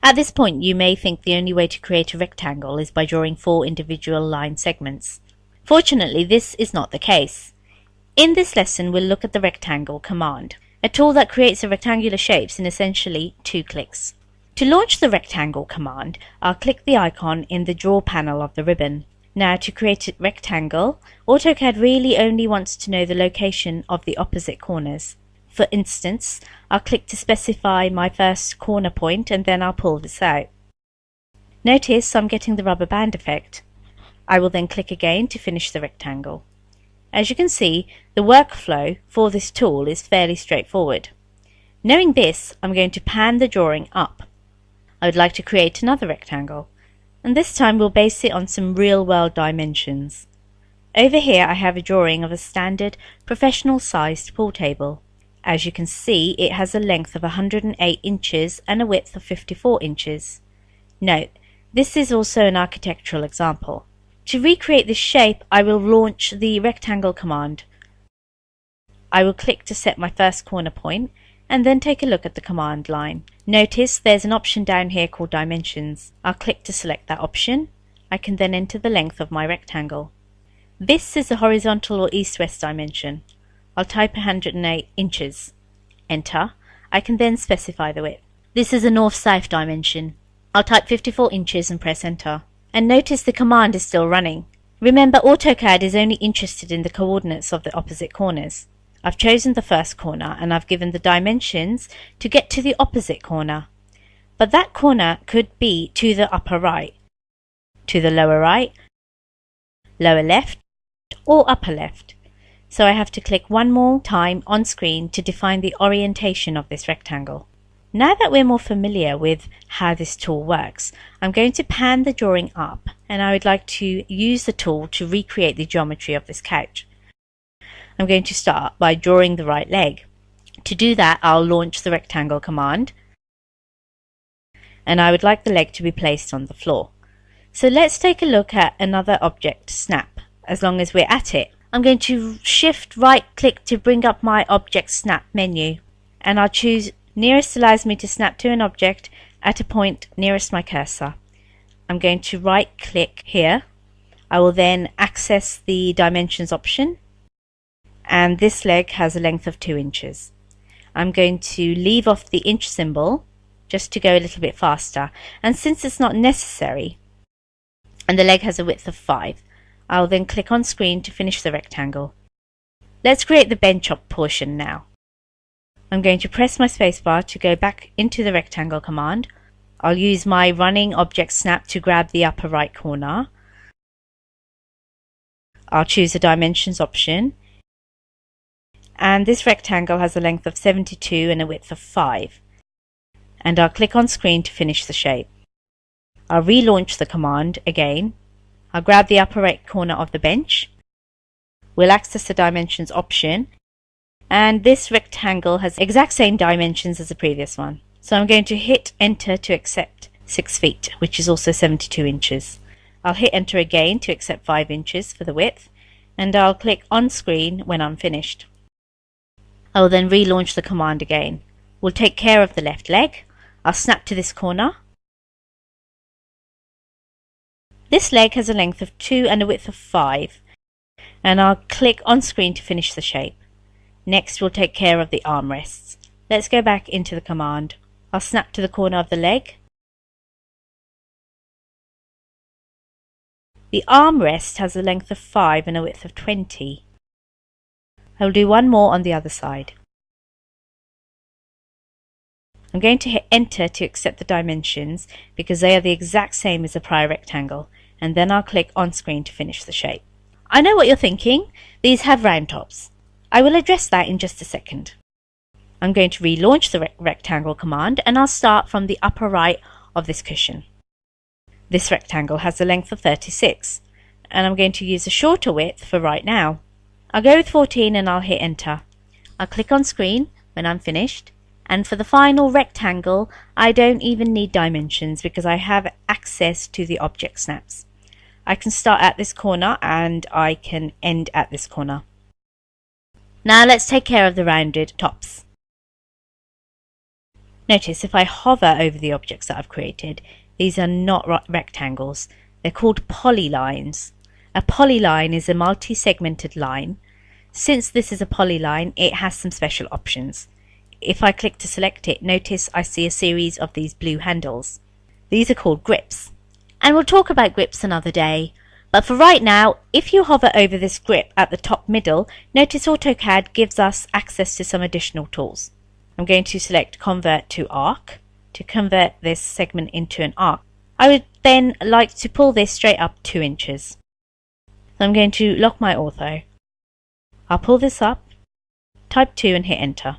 At this point, you may think the only way to create a rectangle is by drawing 4 individual line segments. Fortunately, this is not the case. In this lesson, we'll look at the rectangle command, a tool that creates the rectangular shapes in essentially 2 clicks. To launch the rectangle command, I'll click the icon in the draw panel of the ribbon. Now, to create a rectangle, AutoCAD really only wants to know the location of the opposite corners. For instance, I'll click to specify my first corner point and then I'll pull this out. Notice I'm getting the rubber band effect. I will then click again to finish the rectangle. As you can see, the workflow for this tool is fairly straightforward. Knowing this, I'm going to pan the drawing up. I would like to create another rectangle, and this time we'll base it on some real-world dimensions. Over here I have a drawing of a standard professional-sized pool table. As you can see, it has a length of 108 inches and a width of 54 inches. Note, this is also an architectural example. To recreate this shape, I will launch the rectangle command. I will click to set my first corner point and then take a look at the command line. Notice there's an option down here called Dimensions. I'll click to select that option. I can then enter the length of my rectangle. This is the horizontal or east-west dimension. I'll type 108 inches. Enter. I can then specify the width. This is a north-south dimension. I'll type 54 inches and press enter. And notice the command is still running. Remember, AutoCAD is only interested in the coordinates of the opposite corners. I've chosen the first corner and I've given the dimensions to get to the opposite corner. But that corner could be to the upper right, to the lower right, lower left, or upper left. So I have to click one more time on screen to define the orientation of this rectangle. Now that we're more familiar with how this tool works, I'm going to pan the drawing up and I would like to use the tool to recreate the geometry of this couch. I'm going to start by drawing the right leg. To do that, I'll launch the rectangle command and I would like the leg to be placed on the floor. So let's take a look at another object, snap. As long as we're at it, I'm going to shift right click to bring up my object snap menu and I'll choose nearest allows me to snap to an object at a point nearest my cursor. I'm going to right click here. I will then access the dimensions option, and this leg has a length of 2 inches. I'm going to leave off the inch symbol just to go a little bit faster, and since it's not necessary and the leg has a width of 5, I'll then click on screen to finish the rectangle. Let's create the bench up portion now. I'm going to press my spacebar to go back into the rectangle command. I'll use my running object snap to grab the upper right corner. I'll choose the dimensions option. And this rectangle has a length of 72 and a width of 5. And I'll click on screen to finish the shape. I'll relaunch the command again. I'll grab the upper right corner of the bench. We'll access the dimensions option. And this rectangle has exact same dimensions as the previous one. So I'm going to hit enter to accept 6 feet, which is also 72 inches. I'll hit enter again to accept 5 inches for the width, and I'll click on screen when I'm finished. I will then relaunch the command again. We'll take care of the left leg. I'll snap to this corner. This leg has a length of 2 and a width of 5, and I'll click on screen to finish the shape. Next, we'll take care of the armrests. Let's go back into the command. I'll snap to the corner of the leg. The armrest has a length of 5 and a width of 20. I'll do one more on the other side. I'm going to hit enter to accept the dimensions because they are the exact same as the prior rectangle, and then I'll click on screen to finish the shape. I know what you're thinking. These have round tops. I will address that in just a second. I'm going to relaunch the rectangle command and I'll start from the upper right of this cushion. This rectangle has a length of 36 and I'm going to use a shorter width for right now. I'll go with 14 and I'll hit enter. I'll click on screen when I'm finished, and for the final rectangle I don't even need dimensions because I have access to the object snaps. I can start at this corner and I can end at this corner. Now let's take care of the rounded tops. Notice if I hover over the objects that I've created, these are not rectangles. They're called polylines. A polyline is a multi-segmented line. Since this is a polyline, it has some special options. If I click to select it, notice I see a series of these blue handles. These are called grips. And we'll talk about grips another day. But for right now, if you hover over this grip at the top middle, notice AutoCAD gives us access to some additional tools. I'm going to select Convert to Arc to convert this segment into an arc. I would then like to pull this straight up 2 inches. So I'm going to lock my ortho. I'll pull this up, type 2 and hit enter.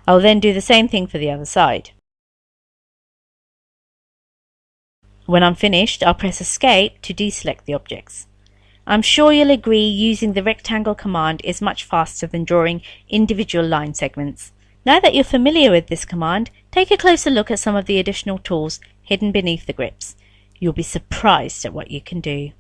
I'll then do the same thing for the other side. When I'm finished, I'll press Escape to deselect the objects. I'm sure you'll agree using the rectangle command is much faster than drawing individual line segments. Now that you're familiar with this command, take a closer look at some of the additional tools hidden beneath the grips. You'll be surprised at what you can do.